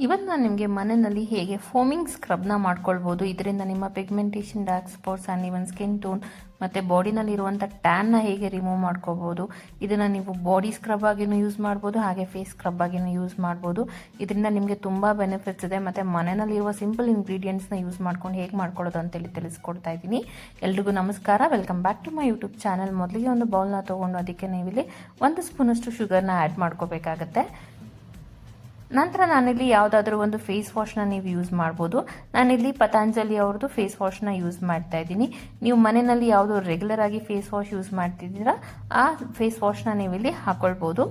ಇವತ್ತು ನಾನು ನಿಮಗೆ ಮನೆಯಲ್ಲಿ ಹೇಗೆ ಫೋಮಿಂಗ್ ಸ್ಕ್ರಬ್ನ ಮಾಡ್ಕೊಳ್ಬೋದು, ಇದರಿಂದ ನಿಮ್ಮ pigmentation, dark spots and even skin tone ಮತ್ತು ಬಾಡಿನಲ್ಲಿರುವಂಥ ಟ್ಯಾನ್ನ ಹೇಗೆ ರಿಮೂವ್ ಮಾಡ್ಕೋಬೋದು. ಇದನ್ನು ನೀವು ಬಾಡಿ ಸ್ಕ್ರಬ್ ಆಗಿನೂ ಯೂಸ್ ಮಾಡ್ಬೋದು, ಹಾಗೆ ಫೇಸ್ ಸ್ಕ್ರಬ್ ಆಗಿನೂ ಯೂಸ್ ಮಾಡ್ಬೋದು. ಇದರಿಂದ ನಿಮಗೆ ತುಂಬ ಬೆನಿಫಿಟ್ಸ್ ಇದೆ ಮತ್ತು ಮನೆಯಲ್ಲಿರುವ ಸಿಂಪಲ್ ಇಂಗ್ರೀಡಿಯೆಂಟ್ಸ್ನ ಯೂಸ್ ಮಾಡ್ಕೊಂಡು ಹೇಗೆ ಮಾಡ್ಕೊಳ್ಳೋದು ಅಂತೇಳಿ ತಿಳಿಸ್ಕೊಡ್ತಾ ಇದ್ದೀನಿ. ಎಲ್ರಿಗೂ ನಮಸ್ಕಾರ, welcome back to my YouTube channel. ಮೊದಲಿಗೆ ಒಂದು ಬೌಲ್ನ ತೊಗೊಂಡು ಅದಕ್ಕೆ ನೀವಿಲ್ಲಿ 1 ಸ್ಪೂನಷ್ಟು ಶುಗರ್ನ ಆ್ಯಡ್ ಮಾಡ್ಕೋಬೇಕಾಗತ್ತೆ. ನಂತರ ನಾನಿಲ್ಲಿ ಯಾವುದಾದ್ರೂ ಒಂದು ಫೇಸ್ ವಾಶ್ನ ನೀವು ಯೂಸ್ ಮಾಡ್ಬೋದು. ನಾನಿಲ್ಲಿ ಪತಾಂಜಲಿ ಅವ್ರದ್ದು ಫೇಸ್ ವಾಶ್ನ ಯೂಸ್ ಮಾಡ್ತಾ ಇದ್ದೀನಿ. ನೀವು ಮನೆಯಲ್ಲಿ ಯಾವುದು ರೆಗ್ಯುಲರ್ ಆಗಿ ಫೇಸ್ ವಾಶ್ ಯೂಸ್ ಮಾಡ್ತಿದ್ದೀರಾ ಆ ಫೇಸ್ ವಾಶ್ನ ನೀವಿಲ್ಲಿ ಹಾಕೊಳ್ಬೋದು.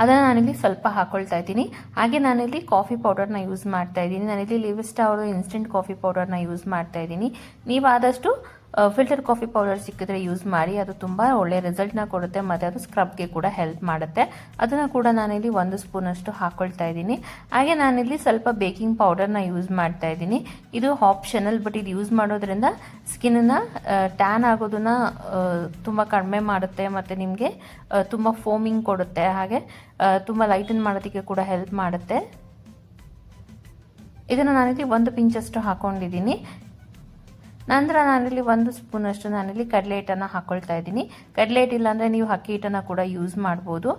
ಅದನ್ನು ನಾನಿಲ್ಲಿ ಸ್ವಲ್ಪ ಹಾಕೊಳ್ತಾ ಇದ್ದೀನಿ. ಹಾಗೆ ನಾನಿಲ್ಲಿ ಕಾಫಿ ಪೌಡರ್ನ ಯೂಸ್ ಮಾಡ್ತಾ ಇದ್ದೀನಿ. ನಾನಿಲ್ಲಿ ಲಿವಿಸ್ಟಾ ಅವ್ರದ್ದು ಇನ್ಸ್ಟೆಂಟ್ ಕಾಫಿ ಪೌಡರ್ನ ಯೂಸ್ ಮಾಡ್ತಾ ಇದ್ದೀನಿ. ನೀವು ಆದಷ್ಟು ಫಿಲ್ಟರ್ ಕಾಫಿ ಪೌಡರ್ ಸಿಕ್ಕಿದ್ರೆ ಯೂಸ್ ಮಾಡಿ, ಅದು ತುಂಬ ಒಳ್ಳೆ ರಿಸಲ್ಟ್ನ ಕೊಡುತ್ತೆ ಮತ್ತು ಅದು ಸ್ಕ್ರಬ್ಗೆ ಕೂಡ ಹೆಲ್ಪ್ ಮಾಡುತ್ತೆ. ಅದನ್ನು ಕೂಡ ನಾನಿಲ್ಲಿ 1 ಸ್ಪೂನಷ್ಟು ಹಾಕ್ಕೊಳ್ತಾ ಇದ್ದೀನಿ. ಹಾಗೆ ನಾನಿಲ್ಲಿ ಸ್ವಲ್ಪ ಬೇಕಿಂಗ್ ಪೌಡರ್ನ ಯೂಸ್ ಮಾಡ್ತಾ ಇದ್ದೀನಿ. ಇದು ಆಪ್ಷನಲ್, ಬಟ್ ಇದು ಯೂಸ್ ಮಾಡೋದ್ರಿಂದ ಸ್ಕಿನ್ನ ಟ್ಯಾನ್ ಆಗೋದನ್ನ ತುಂಬ ಕಡಿಮೆ ಮಾಡುತ್ತೆ ಮತ್ತು ನಿಮಗೆ ತುಂಬ ಫೋಮಿಂಗ್ ಕೊಡುತ್ತೆ, ಹಾಗೆ ತುಂಬ ಲೈಟನ್ ಮಾಡೋದಕ್ಕೆ ಕೂಡ ಹೆಲ್ಪ್ ಮಾಡುತ್ತೆ. ಇದನ್ನು ನಾನಿಲ್ಲಿ 1 ಪಿಂಚಷ್ಟು ಹಾಕೊಂಡಿದ್ದೀನಿ. ನಂತರ ನಾನಿಲ್ಲಿ 1 ಸ್ಪೂನಷ್ಟು ನಾನಿಲ್ಲಿ ಕಡಲೆ ಹಿಟ್ಟನ್ನು ಹಾಕ್ಕೊಳ್ತಾ ಇದ್ದೀನಿ. ಕಡಲೆ ಹಿಟ್ಟು ಇಲ್ಲಾಂದರೆ ನೀವು ಅಕ್ಕಿ ಹಿಟ್ಟನ್ನು ಕೂಡ ಯೂಸ್ ಮಾಡ್ಬೋದು.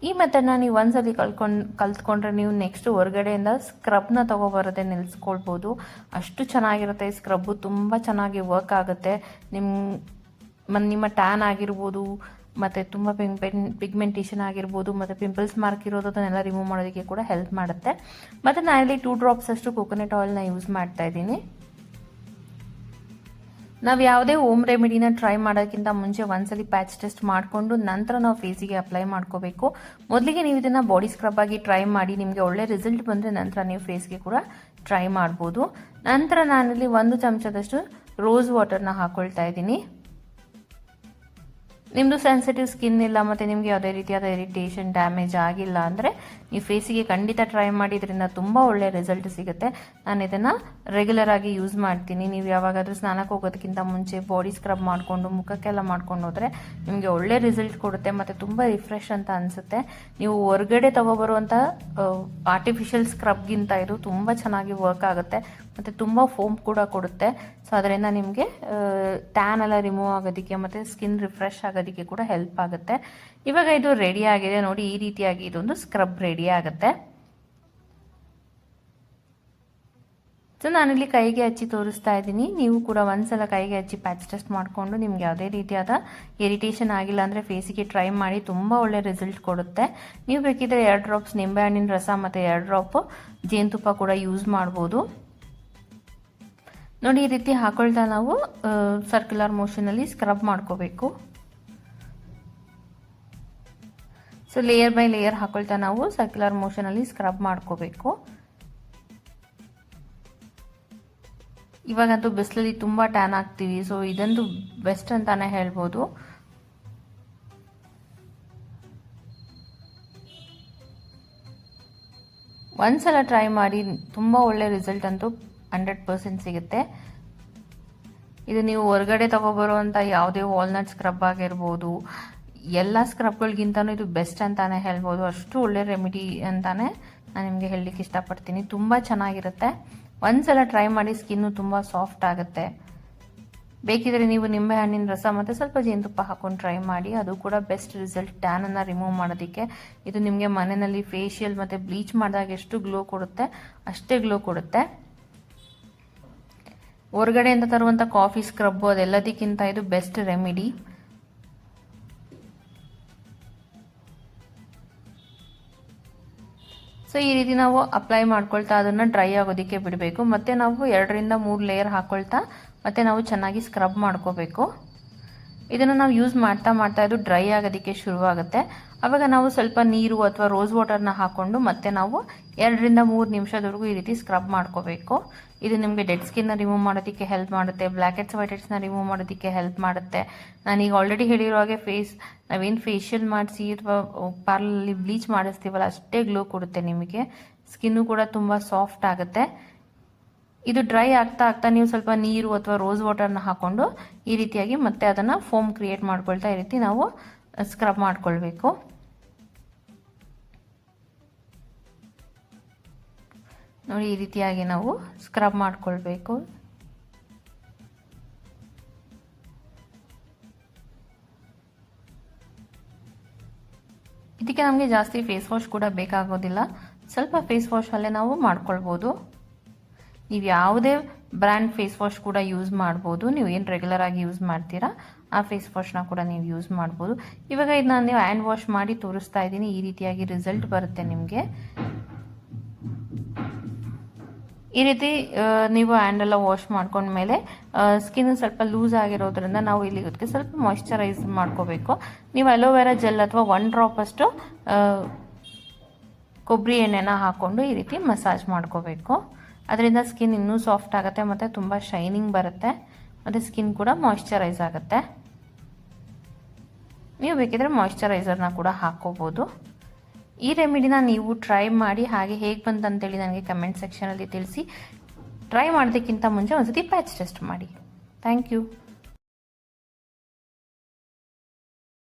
ಈ ಮೆಥಡ್ನ ನೀವು ಒಂದ್ಸಲಿ ಕಲ್ತ್ಕೊಂಡ್ರೆ ನೀವು ನೆಕ್ಸ್ಟ್ ಹೊರಗಡೆಯಿಂದ ಸ್ಕ್ರಬ್ನ ತೊಗೊಬರೋದೇ ನಿಲ್ಲಿಸ್ಕೊಳ್ಬೋದು. ಅಷ್ಟು ಚೆನ್ನಾಗಿರುತ್ತೆ ಈ ಸ್ಕ್ರಬ್ಬು, ತುಂಬ ಚೆನ್ನಾಗಿ ವರ್ಕ್ ಆಗುತ್ತೆ. ನಿಮ್ಮ ಟ್ಯಾನ್ ಆಗಿರ್ಬೋದು ಮತ್ತು ತುಂಬ ಪಿಗ್ಮೆಂಟೇಷನ್ ಆಗಿರ್ಬೋದು ಮತ್ತು ಪಿಂಪಲ್ಸ್ ಮಾರ್ಕ್ ಇರೋದು ಅದನ್ನೆಲ್ಲ ರಿಮೂವ್ ಮಾಡೋದಕ್ಕೆ ಕೂಡ ಹೆಲ್ಪ್ ಮಾಡುತ್ತೆ. ಮತ್ತು ನಾನಿಲ್ಲಿ 2 ಡ್ರಾಪ್ಸ್ ಅಷ್ಟು ಕೋಕೋನಟ್ ಆಯಿಲ್ನ ಯೂಸ್ ಮಾಡ್ತಾ ಇದ್ದೀನಿ. ನಾವು ಯಾವುದೇ ಹೋಮ್ ರೆಮಿಡಿನ ಟ್ರೈ ಮಾಡೋಕ್ಕಿಂತ ಮುಂಚೆ ಒಂದ್ಸಲಿ ಪ್ಯಾಚ್ ಟೆಸ್ಟ್ ಮಾಡಿಕೊಂಡು ನಂತರ ನಾವು ಫೇಸಿಗೆ ಅಪ್ಲೈ ಮಾಡ್ಕೋಬೇಕು. ಮೊದಲಿಗೆ ನೀವು ಇದನ್ನು ಬಾಡಿ ಸ್ಕ್ರಬ್ ಆಗಿ ಟ್ರೈ ಮಾಡಿ, ನಿಮಗೆ ಒಳ್ಳೆ ರಿಸಲ್ಟ್ ಬಂದರೆ ನಂತರ ನೀವು ಫೇಸ್ಗೆ ಕೂಡ ಟ್ರೈ ಮಾಡ್ಬೋದು. ನಂತರ ನಾನಿಲ್ಲಿ 1 ಚಮಚದಷ್ಟು ರೋಸ್ ವಾಟರ್ನ ಹಾಕ್ಕೊಳ್ತಾ ಇದ್ದೀನಿ. ನಿಮ್ಮದು ಸೆನ್ಸಿಟಿವ್ ಸ್ಕಿನ್ ಇಲ್ಲ ಮತ್ತು ನಿಮಗೆ ಯಾವುದೇ ರೀತಿಯಾದ ಇರಿಟೇಷನ್, ಡ್ಯಾಮೇಜ್ ಆಗಿಲ್ಲ ಅಂದರೆ ನೀವು ಫೇಸಿಗೆ ಖಂಡಿತ ಟ್ರೈ ಮಾಡಿ, ಇದರಿಂದ ತುಂಬ ಒಳ್ಳೆಯ ರಿಸಲ್ಟ್ ಸಿಗುತ್ತೆ. ನಾನು ಇದನ್ನು ರೆಗ್ಯುಲರ್ ಆಗಿ ಯೂಸ್ ಮಾಡ್ತೀನಿ. ನೀವು ಯಾವಾಗಾದರೂ ಸ್ನಾನಕ್ಕೆ ಹೋಗೋದಕ್ಕಿಂತ ಮುಂಚೆ ಬಾಡಿ ಸ್ಕ್ರಬ್ ಮಾಡಿಕೊಂಡು ಮುಖಕ್ಕೆಲ್ಲ ಮಾಡ್ಕೊಂಡು ಹೋದರೆ ನಿಮಗೆ ಒಳ್ಳೆ ರಿಸಲ್ಟ್ ಕೊಡುತ್ತೆ ಮತ್ತು ತುಂಬ ರಿಫ್ರೆಶ್ ಅಂತ ಅನಿಸುತ್ತೆ. ನೀವು ಹೊರಗಡೆ ತೊಗೊಬರುವಂಥ ಆರ್ಟಿಫಿಷಿಯಲ್ ಸ್ಕ್ರಬ್ಗಿಂತ ಇದು ತುಂಬ ಚೆನ್ನಾಗಿ ವರ್ಕ್ ಆಗುತ್ತೆ ಮತ್ತು ತುಂಬ ಫೋಮ್ ಕೂಡ ಕೊಡುತ್ತೆ. ಸೊ ಅದರಿಂದ ನಿಮಗೆ ಟ್ಯಾನ್ ಎಲ್ಲ ರಿಮೂವ್ ಆಗೋದಕ್ಕೆ ಮತ್ತು ಸ್ಕಿನ್ ರಿಫ್ರೆಶ್ ಆಗೋದಕ್ಕೆ ಕೂಡ ಹೆಲ್ಪ್ ಆಗುತ್ತೆ. ಇವಾಗ ಇದು ರೆಡಿ ಆಗಿದೆ ನೋಡಿ, ಈ ರೀತಿಯಾಗಿ ಇದೊಂದು ಸ್ಕ್ರಬ್ ರೆಡಿ ಆಗುತ್ತೆ. ಸೊ ನಾನಿಲ್ಲಿ ಕೈಗೆ ಹಚ್ಚಿ ತೋರಿಸ್ತಾ ಇದ್ದೀನಿ. ನೀವು ಕೂಡ ಒಂದ್ಸಲ ಕೈಗೆ ಹಚ್ಚಿ ಪ್ಯಾಚ್ ಟೆಸ್ಟ್ ಮಾಡಿಕೊಂಡು ನಿಮ್ಗೆ ಯಾವುದೇ ರೀತಿಯಾದ ಇರಿಟೇಷನ್ ಆಗಿಲ್ಲ ಅಂದರೆ ಫೇಸಿಗೆ ಟ್ರೈ ಮಾಡಿ, ತುಂಬ ಒಳ್ಳೆ ರಿಸಲ್ಟ್ ಕೊಡುತ್ತೆ. ನೀವು ಬೇಕಿದ್ರೆ 2 ಡ್ರಾಪ್ಸ್ ನಿಂಬೆಹಣ್ಣಿನ ರಸ ಮತ್ತು 2 ಡ್ರಾಪ್ ಜೇನುತುಪ್ಪ ಕೂಡ ಯೂಸ್ ಮಾಡ್ಬೋದು. ನೋಡಿ, ಈ ರೀತಿ ಹಾಕೊಳ್ತಾ ನಾವು ಸರ್ಕ್ಯುಲರ್ ಮೋಷನಲ್ಲಿ ಸ್ಕ್ರಬ್ ಮಾಡ್ಕೋಬೇಕು. ಸೊ ಲೇಯರ್ ಬೈ ಲೇಯರ್ ಹಾಕೊಳ್ತಾ ನಾವು ಸರ್ಕ್ಯುಲರ್ ಮೋಷನಲ್ಲಿ ಸ್ಕ್ರಬ್ ಮಾಡ್ಕೋಬೇಕು. ಇವಾಗಂತೂ ಬಿಸಿಲಲ್ಲಿ ತುಂಬ ಟ್ಯಾನ್ ಆಗ್ತೀವಿ, ಸೊ ಇದಂತೂ ಬೆಸ್ಟ್ ಅಂತಾನೆ ಹೇಳ್ಬೋದು. ಒಂದ್ಸಲ ಟ್ರೈ ಮಾಡಿ, ತುಂಬ ಒಳ್ಳೆ ರಿಸಲ್ಟ್ ಅಂತೂ 100% ಸಿಗುತ್ತೆ. ಇದು ನೀವು ಹೊರಗಡೆ ತೊಗೊಬರುವಂಥ ಯಾವುದೇ ವಾಲ್ನಟ್ ಸ್ಕ್ರಬ್ ಆಗಿರ್ಬೋದು, ಎಲ್ಲ ಸ್ಕ್ರಬ್ಗಳಿಗಿಂತನೂ ಇದು ಬೆಸ್ಟ್ ಅಂತಾನೆ ಹೇಳ್ಬೋದು. ಅಷ್ಟು ಒಳ್ಳೆ ರೆಮಿಡಿ ಅಂತಾನೆ ನಾನು ನಿಮಗೆ ಹೇಳಲಿಕ್ಕೆ ಇಷ್ಟಪಡ್ತೀನಿ. ತುಂಬ ಚೆನ್ನಾಗಿರುತ್ತೆ. ಒಂದ್ಸಲ ಟ್ರೈ ಮಾಡಿ, ಸ್ಕಿನ್ನು ತುಂಬ ಸಾಫ್ಟ್ ಆಗುತ್ತೆ. ಬೇಕಿದ್ರೆ ನೀವು ನಿಂಬೆಹಣ್ಣಿನ ರಸ ಮತ್ತು ಸ್ವಲ್ಪ ಜೇನುತುಪ್ಪ ಹಾಕೊಂಡು ಟ್ರೈ ಮಾಡಿ, ಅದು ಕೂಡ ಬೆಸ್ಟ್ ರಿಸಲ್ಟ್ ಟ್ಯಾನನ್ನು ರಿಮೂವ್ ಮಾಡೋದಕ್ಕೆ. ಇದು ನಿಮಗೆ ಮನೆಯಲ್ಲಿ ಫೇಶಿಯಲ್ ಮತ್ತು ಬ್ಲೀಚ್ ಮಾಡಿದಾಗ ಎಷ್ಟು ಗ್ಲೋ ಕೊಡುತ್ತೆ ಅಷ್ಟೇ ಗ್ಲೋ ಕೊಡುತ್ತೆ. ಹೊರಗಡೆಯಿಂದ ತರುವಂಥ ಕಾಫಿ ಸ್ಕ್ರಬ್ಬು ಅದೆಲ್ಲದಕ್ಕಿಂತ ಇದು ಬೆಸ್ಟ್ ರೆಮಿಡಿ. ಸೊ ಈ ರೀತಿ ನಾವು ಅಪ್ಲೈ ಮಾಡ್ಕೊಳ್ತಾ ಅದನ್ನು ಡ್ರೈ ಆಗೋದಕ್ಕೆ ಬಿಡಬೇಕು. ಮತ್ತು ನಾವು 2 ರಿಂದ 3 ಲೇಯರ್ ಹಾಕ್ಕೊಳ್ತಾ ಮತ್ತು ನಾವು ಚೆನ್ನಾಗಿ ಸ್ಕ್ರಬ್ ಮಾಡ್ಕೋಬೇಕು. ಇದನ್ನು ನಾವು ಯೂಸ್ ಮಾಡ್ತಾ ಇದು ಡ್ರೈ ಆಗೋದಕ್ಕೆ ಶುರುವಾಗುತ್ತೆ. ಆವಾಗ ನಾವು ಸ್ವಲ್ಪ ನೀರು ಅಥವಾ ರೋಸ್ ವಾಟರ್ನ ಹಾಕ್ಕೊಂಡು ಮತ್ತೆ ನಾವು 2 ರಿಂದ 3 ನಿಮಿಷದವರೆಗೂ ಈ ರೀತಿ ಸ್ಕ್ರಬ್ ಮಾಡ್ಕೋಬೇಕು. ಇದು ನಿಮಗೆ ಡೆಡ್ ಸ್ಕಿನ್ನ ರಿಮೂವ್ ಮಾಡೋದಕ್ಕೆ ಹೆಲ್ಪ್ ಮಾಡುತ್ತೆ, ಬ್ಲ್ಯಾಕ್ ಹೆಡ್ಸ್ ವೈಟ್ ಹೆಡ್ಸ್ನ ರಿಮೂವ್ ಮಾಡೋದಕ್ಕೆ ಹೆಲ್ಪ್ ಮಾಡುತ್ತೆ. ನಾನೀಗ ಆಲ್ರೆಡಿ ಹೇಳಿರೋ ಹಾಗೆ ನಾವೇನು ಫೇಶಿಯಲ್ ಮಾಡಿಸಿ ಅಥವಾ ಪಾರ್ಲಲ್ಲಿ ಬ್ಲೀಚ್ ಮಾಡಿಸ್ತೀವಲ್ಲ ಅಷ್ಟೇ ಗ್ಲೋ ಕೊಡುತ್ತೆ ನಿಮಗೆ. ಸ್ಕಿನ್ನು ಕೂಡ ತುಂಬ ಸಾಫ್ಟ್ ಆಗುತ್ತೆ. ಇದು ಡ್ರೈ ಆಗ್ತಾ ನೀವು ಸ್ವಲ್ಪ ನೀರು ಅಥವಾ ರೋಸ್ ವಾಟರ್ನ ಹಾಕ್ಕೊಂಡು ಈ ರೀತಿಯಾಗಿ ಮತ್ತೆ ಅದನ್ನು ಫೋಮ್ ಕ್ರಿಯೇಟ್ ಮಾಡ್ಕೊಳ್ತಾ ಈ ರೀತಿ ನಾವು ಸ್ಕ್ರಬ್ ಮಾಡ್ಕೊಳ್ಬೇಕು. ನೋಡಿ ಈ ರೀತಿಯಾಗಿ ನಾವು ಸ್ಕ್ರಬ್ ಮಾಡ್ಕೊಳ್ಬೇಕು. ಇದಕ್ಕೆ ನಮಗೆ ಜಾಸ್ತಿ ಫೇಸ್ ವಾಶ್ ಕೂಡ ಬೇಕಾಗೋದಿಲ್ಲ, ಸ್ವಲ್ಪ ಫೇಸ್ ವಾಶಲ್ಲೇ ನಾವು ಮಾಡ್ಕೊಳ್ಬೋದು. ನೀವು ಯಾವುದೇ ಬ್ರ್ಯಾಂಡ್ ಫೇಸ್ ವಾಶ್ ಕೂಡ ಯೂಸ್ ಮಾಡ್ಬೋದು. ನೀವು ಏನು ರೆಗ್ಯುಲರ್ ಆಗಿ ಯೂಸ್ ಮಾಡ್ತೀರಾ ಆ ಫೇಸ್ ವಾಶ್ನ ಕೂಡ ನೀವು ಯೂಸ್ ಮಾಡ್ಬೋದು. ಇವಾಗ ಇದನ್ನ ನೀವು ಹ್ಯಾಂಡ್ ವಾಶ್ ಮಾಡಿ ತೋರಿಸ್ತಾ ಇದ್ದೀನಿ. ಈ ರೀತಿಯಾಗಿ ರಿಸಲ್ಟ್ ಬರುತ್ತೆ ನಿಮಗೆ. ಈ ರೀತಿ ನೀವು ಹ್ಯಾಂಡೆಲ್ಲ ವಾಶ್ ಮಾಡ್ಕೊಂಡ್ಮೇಲೆ ಸ್ಕಿನ್ ಸ್ವಲ್ಪ ಲೂಸ್ ಆಗಿರೋದ್ರಿಂದ ನಾವು ಇಲ್ಲಿ ಇದಕ್ಕೆ ಸ್ವಲ್ಪ ಮಾಯಿಶ್ಚರೈಸ್ ಮಾಡ್ಕೋಬೇಕು. ನೀವು ಅಲೋವೆರಾ ಜೆಲ್ ಅಥವಾ 1 ಡ್ರಾಪ್ ಅಷ್ಟು ಕೊಬ್ಬರಿ ಎಣ್ಣೆನ ಹಾಕ್ಕೊಂಡು ಈ ರೀತಿ ಮಸಾಜ್ ಮಾಡ್ಕೋಬೇಕು. ಅದರಿಂದ ಸ್ಕಿನ್ ಇನ್ನೂ ಸಾಫ್ಟ್ ಆಗುತ್ತೆ ಮತ್ತು ತುಂಬ ಶೈನಿಂಗ್ ಬರುತ್ತೆ ಮತ್ತು ಸ್ಕಿನ್ ಕೂಡ ಮಾಯಿಶ್ಚರೈಸ್ ಆಗುತ್ತೆ. ನೀವು ಬೇಕಿದ್ರೆ ಮಾಯಿಶ್ಚರೈಸರ್ನ ಕೂಡ ಹಾಕ್ಕೋಬೋದು. ಈ ರೆಮಿಡಿನ ನೀವು ಟ್ರೈ ಮಾಡಿ ಹಾಗೆ ಹೇಗೆ ಬಂತಂತೇಳಿ ನನಗೆ ಕಮೆಂಟ್ ಸೆಕ್ಷನಲ್ಲಿ ತಿಳಿಸಿ. ಟ್ರೈ ಮಾಡೋದಕ್ಕಿಂತ ಮುಂಚೆ ಒಂದ್ಸತಿ ಪ್ಯಾಚ್ ಟೆಸ್ಟ್ ಮಾಡಿ. Thank you.